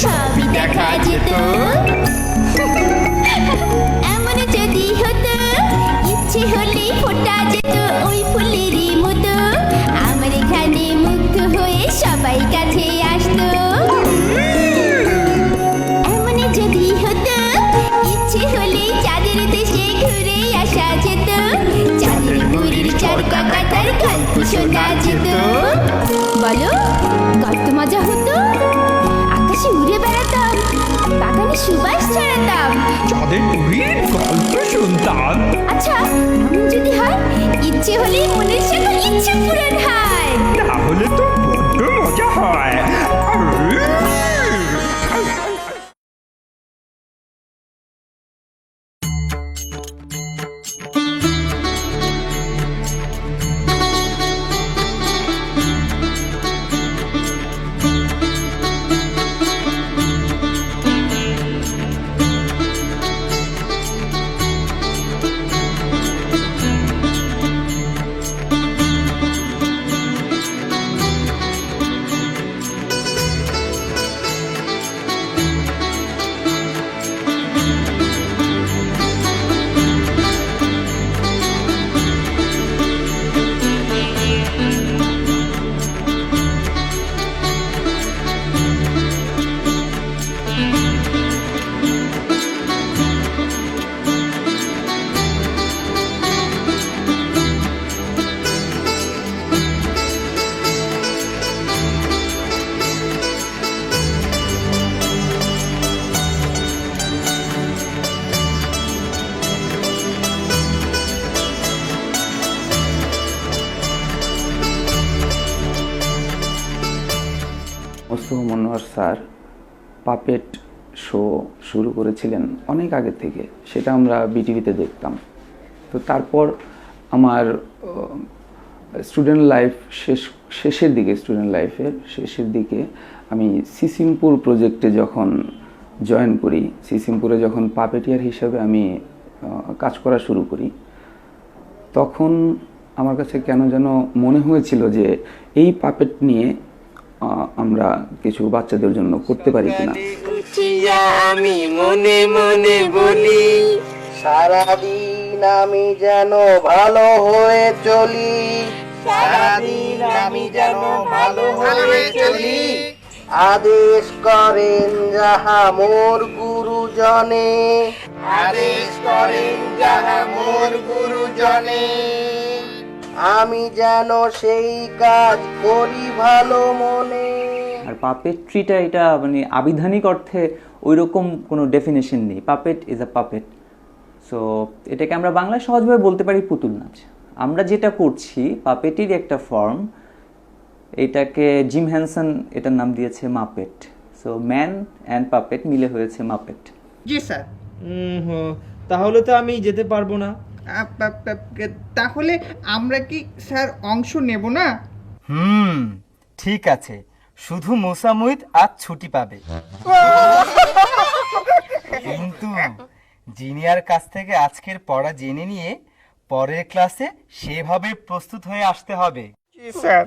সবই দেখা যেত। এমন যদি হতো ইচ্ছে হলে ফোটা যেত ওই ফুলেরই মতো, আমার এখানে মুগ্ধ হয়ে সবাই কাছে আসতো। এমন যদি হতো ইচ্ছে হলে চাঁদের দেশে ঘুরে আসা যেত, চাঁদের বুড়ির চরকা কাটার গল্প শোনা যেত। বলো কত মজা হতো, আকাশে উড়ে বেড়াতাম, বাগানে সুবাস ছড়াতাম, চাঁদের বুড়ির গল্প শুনতাম। আচ্ছা এমন যদি হয় ইচ্ছে হলেই মনের সকল ইচ্ছে পূরণ হয়, তাহলে তো বড্ড মজা হয়। Mostafa Monowar sir puppet show শুরু করেছিলেন অনেক আগে থেকে, সেটা আমরা বিটিভিতে দেখতাম। তো তারপর আমার স্টুডেন্ট লাইফ শেষের দিকে আমি সিসিমপুর প্রজেক্টে যখন জয়েন করি, সিসিমপুরে যখন পাপেটিয়ার হিসেবে আমি কাজ করা শুরু করি, তখন আমার কাছে কেন যেন মনে হয়েছিল যে এই পাপেট নিয়ে আমরা কিছু বাচ্চাদের জন্য করতে পারি কিনা। আমি মনে মনে বলি সারাদিন আমি যেন ভালো হয়ে চলি, সারাদিন আমি যেন ভালো হয়ে চলি, আদেশ করেন যাহা মোর গুরুজনে, আদেশ করেন যাহা মোর গুরুজনে, আমি যেন সেই কাজ করি ভালো মনে। আর পাপেট্রিটা এটা মানে আবিধানিক অর্থে ওইরকম কোনো ডেফিনেশন নেই। Puppet is a puppet. So এটাকে আমরা বাংলায় সহজভাবে বলতে পারি পুতুল নাচ। আমরা যেটা করছি পাপেটির একটা ফর্ম, এটাকে জিম হ্যানসন এটার নাম দিয়েছে মাপেট। সো ম্যান অ্যান্ড পাপেট মিলে হয়েছে মাপেট। জি স্যার। তাহলে তো আমি যেতে পারবো না। তাহলে আমরা কি স্যার অংশ নেব না? ঠিক আছে, শুধু মোসামুইদ আজ ছুটি পাবে, কিন্তু জিনিয়ার কাছ থেকে আজকের পড়া জেনে নিয়ে পরের ক্লাসে সেভাবে প্রস্তুত হয়ে আসতে হবে। স্যার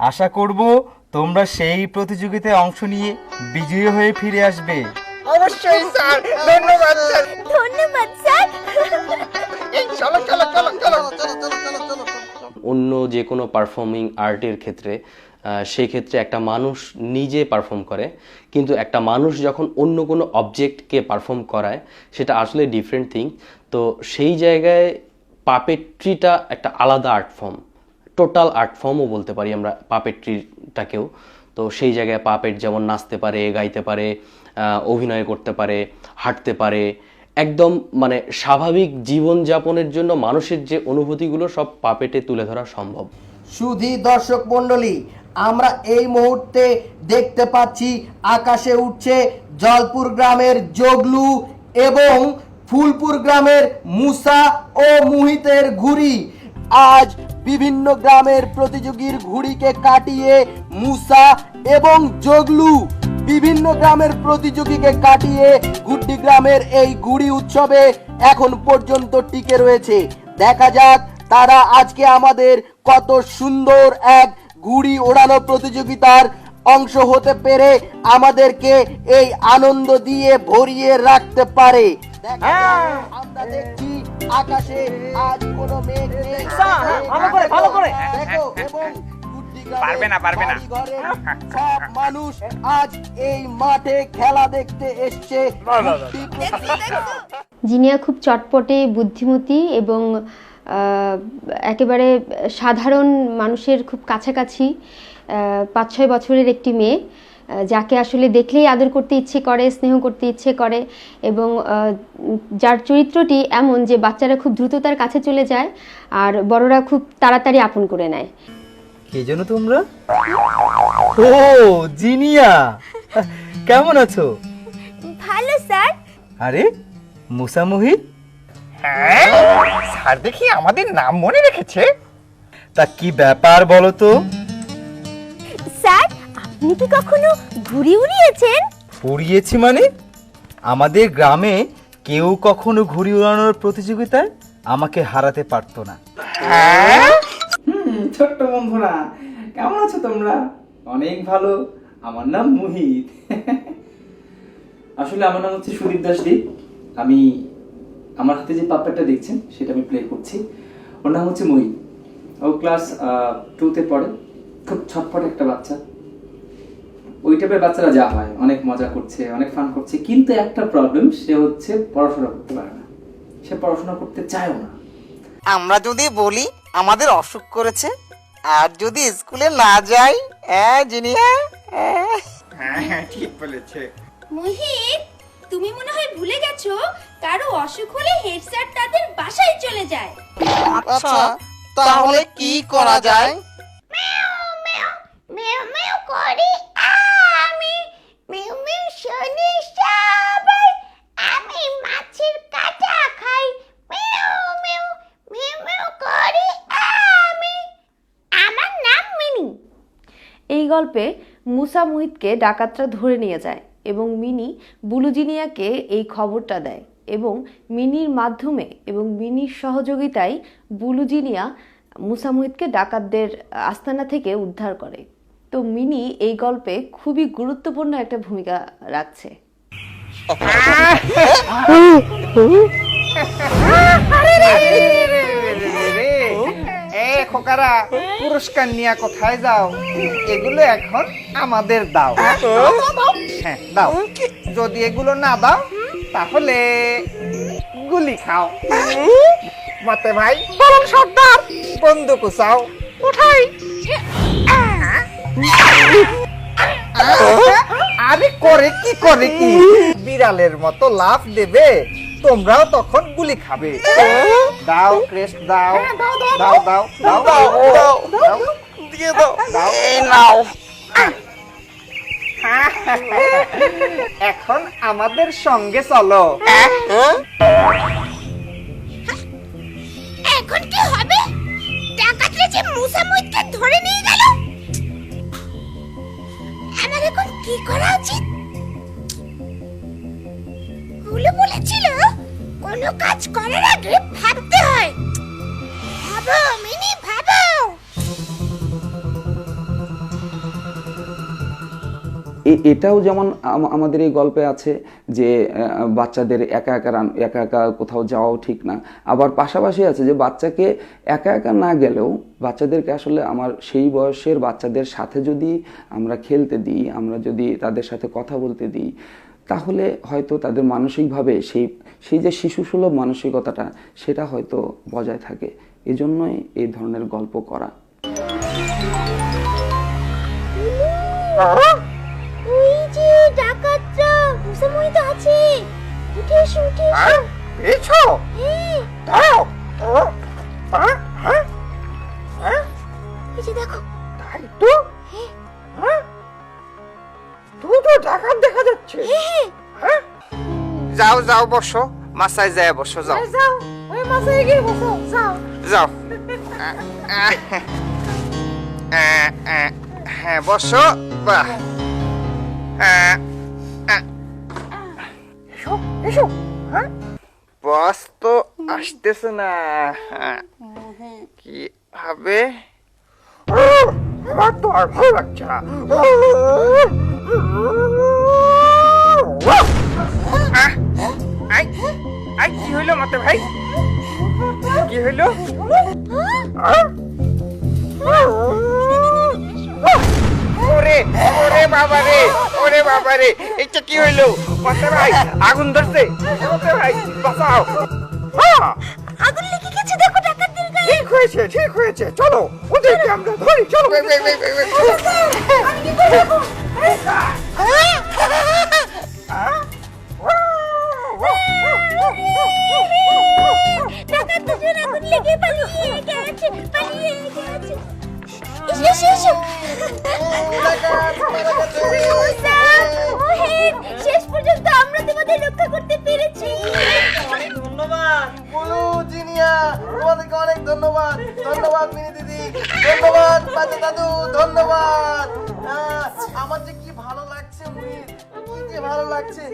আশা করব তোমরা সেই প্রতিযোগিতায় অংশ নিয়ে বিজয়ী হয়ে ফিরে আসবে। অবশ্যই স্যার। ধন্যবাদ স্যার। ধন্যবাদ স্যার। চলো চলো চলো চলো। অন্য যে কোনো পারফর্মিং আর্টের ক্ষেত্রে সেই ক্ষেত্রে একটা মানুষ নিজে পারফর্ম করে, কিন্তু একটা মানুষ যখন অন্য কোনো অবজেক্টকে পারফর্ম করায় সেটা আসলে ডিফারেন্ট থিং। তো সেই জায়গায় পাপেট্রিটা একটা আলাদা আর্ট ফর্ম, টোটাল আর্ট ফর্মও বলতে পারি আমরা পাপেট্রিটাকেও। তো সেই জায়গায় পাপেট যেমন নাচতে পারে, গাইতে পারে, অভিনয় করতে পারে, হাঁটতে পারে, একদম মানে স্বাভাবিক জীবনযাপনের জন্য মানুষের যে অনুভূতিগুলো সব পাপেটে তুলে ধরা সম্ভব। শুধু দর্শক মণ্ডলী, আমরা এই মুহূর্তে দেখতে পাচ্ছি আকাশে উঠছে জলপুর গ্রামের জগলু এবং ফুলপুর গ্রামের মুসা ও মুহিতের ঘুড়ি। আজ বিভিন্ন গ্রামের প্রতিযোগীর ঘুড়িকে কাটিয়ে মুসা এবং জগলু বিভিন্ন গ্রামের প্রতিযোগীকে কাটিয়ে গুড্ডি গ্রামের এই ঘুড়ি উৎসবে এখন পর্যন্ত টিকে রয়েছে। দেখা যাক তারা আজকে আমাদের কত সুন্দর এক ঘুড়ি ওড়ানো প্রতিযোগিতার অংশ হতে পেরে আমাদেরকে এই আনন্দ দিয়ে ভরিয়ে রাখতে পারে। দেখা যাক, আমরা দেখছি আকাশে আজ কোনো মেঘ নেই। দেখো, এবং কুট্টিগ্রামের বাড়িঘরের সব মানুষ আজ এই মাঠে খেলা দেখতে এসছে। জিনিয়া খুব চটপটে, বুদ্ধিমতী এবং একেবারে সাধারণ মানুষের খুব কাছাকাছি 5-6 বছরের একটি মেয়ে, যাকে আসলে দেখলেই আদর করতে ইচ্ছে করে, স্নেহ করতে ইচ্ছে করে, এবং যার চরিত্রটি এমন যে বাচ্চারা খুব দ্রুত তার কাছে চলে যায় আর বড়রা খুব তাড়াতাড়ি আপন করে নেয়। কে যেন তোমরা? ও জিনিয়া, কেমন আছো? ভালো স্যার। আরে মুসা মুহিত, হ্যাঁ স্যার দেখি আমাদের নাম মনে রেখেছে। তা কি ব্যাপার বলো তো? স্যার, আপনি কি কখনো ঘুড়ি উড়িয়েছেন? উড়িয়েছি মানে? আমাদের গ্রামে কেউ কখনো ঘুড়ি উড়ানোর প্রতিযোগিতায় আমাকে হারাতে পারতো না। ছোট্ট বন্ধুরা, কেমন আছো তোমরা? অনেক ভালো। আমার নাম মোহিত। আসলে আমার নাম হচ্ছে সুদীপ দাসদীপ। আমি আমার হাতে যে পাপড়টা দেখছেন সেটা আমি প্লে করছি। ওর নাম হচ্ছে মোহিত। ও ক্লাস 2-তে পড়ে। খুব ছটফট একটা বাচ্চা। ওই টাইপের বাচ্চারা যা হয়, অনেক মজা করছে, অনেক ফান করছে, কিন্তু একটা প্রবলেম, সে হচ্ছে পড়াশোনা করতে পারে না। সে পড়াশোনা করতে চায়ও না। আমরা যদি বলি আমাদের অসুখ করেছে আর যদি স্কুলে না যাই, জিনিয়া। হ্যাঁ ঠিক বলেছে। মোহিত, তুমি মনে হয় ভুলে গেছো কারো অসুখ হলে হেড স্যার তাদের বাসায় চলে যায়। আচ্ছা, তাহলে কি করা যায়? মেও মেও করি আমি, মেও মেও শুনি সবাই, আমি মাছের কাঁটা খাই, মেও মেও মেও মেও করি আমি। আমার নাম মিনি। এই গল্পে মুসা মুহিতকে ডাকাতরা ধরে নিয়ে যায় এবং মিনি বুলুজিনিয়াকে এই খবরটা দেয় এবং মিনির মাধ্যমে এবং মিনির সহযোগিতায় বুলুজিনিয়া মুসা মুহিতকে ডাকাতদের আস্তানা থেকে উদ্ধার করে। তো মিনি এই গল্পে খুবই গুরুত্বপূর্ণ একটা ভূমিকা রাখছে। খোকারা, পুরস্কার নিয়ে কোথায় যাও? এগুলো এখন আমাদের দাও। হ্যাঁ দাও। যদি এগুলো না দাও তাহলে গুলি খাও। মতে ভাই, বরং সর্দার বন্দুক উচাও। উঠাই। আরে করে কি বিড়ালের মতো লাফ দেবে, তোমরাও তখন গুলি খাবে। দাও ক্রেস্ট, দাও দাও দাও দাও দাও দিয়ে দাও, এই নাও। এখন আমাদের সঙ্গে চলো। এখন কি হবে? ডাকাতরা যে মুসা মুহিতকে ধরে নিয়ে গেল। আমার এখন কি করা উচিত? হুলু বলেছিল কোনো কাজ করার আগে ভাবতে হয়। ভাবো মিনি, ভাবো। এটাও যেমন আমাদের এই গল্পে আছে যে বাচ্চাদের একা একা কোথাও যাওয়াও ঠিক না। আবার পাশাপাশি আছে যে বাচ্চাকে একা একা না গেলেও বাচ্চাদেরকে আসলে আমার সেই বয়সের বাচ্চাদের সাথে যদি আমরা খেলতে দিই, আমরা যদি তাদের সাথে কথা বলতে দিই, তাহলে হয়তো তাদের মানসিকভাবে সেই যে শিশুসুলভ মানসিকতাটা সেটা হয়তো বজায় থাকে। এজন্যই এই ধরনের গল্প করা। ওই যে ডাকাতরা মুসা মুহিত আছে। উঠে এসো, উঠে এসো। এসো। দাও। এই যে দেখো। তাই তো। দুটো ডাকাত দেখা যাচ্ছে। যাও যাও, বসো, মাসায় যায় বসো। যাও যাও, ওই মাসায় গিয়ে বসো। যাও যাও। হ্যাঁ বসো। বাহ, এসো। বস তো আসতেছে না, কি হবে? আমার তো আর ভালো লাগছে না। কি হইলো মতে ভাই, কি হইলো? ওরে ওরে বাবা রে, ওরে বাবা রে, এটা কি হইলো মতে ভাই? আগুন ধরছে মতে ভাই, বাঁচাও। আগুন লেগে গেছে, দেখো ডাকাতদের গায়ে। ঠিক হয়েছে, ঠিক হয়েছে, চলো ওদেরকে আমরা ধরি, চলো। আমি কি করব? ডাকাত দুজন আগুন লেগে পালিয়ে গেছে, পালিয়ে গেছে। এসো এসো। ওহেন, শেষ পর্যন্ত আমরা তোমাদের রক্ষা করতে পেরেছি। অনেক ধন্যবাদ বুলু জিনিয়া, তোমাদেরকে অনেক ধন্যবাদ। ধন্যবাদ মিনি দিদি, ধন্যবাদ বাজে দাদু, ধন্যবাদ। আমার যে কি ভালো লাগছে মুহিত, কি যে ভালো লাগছে।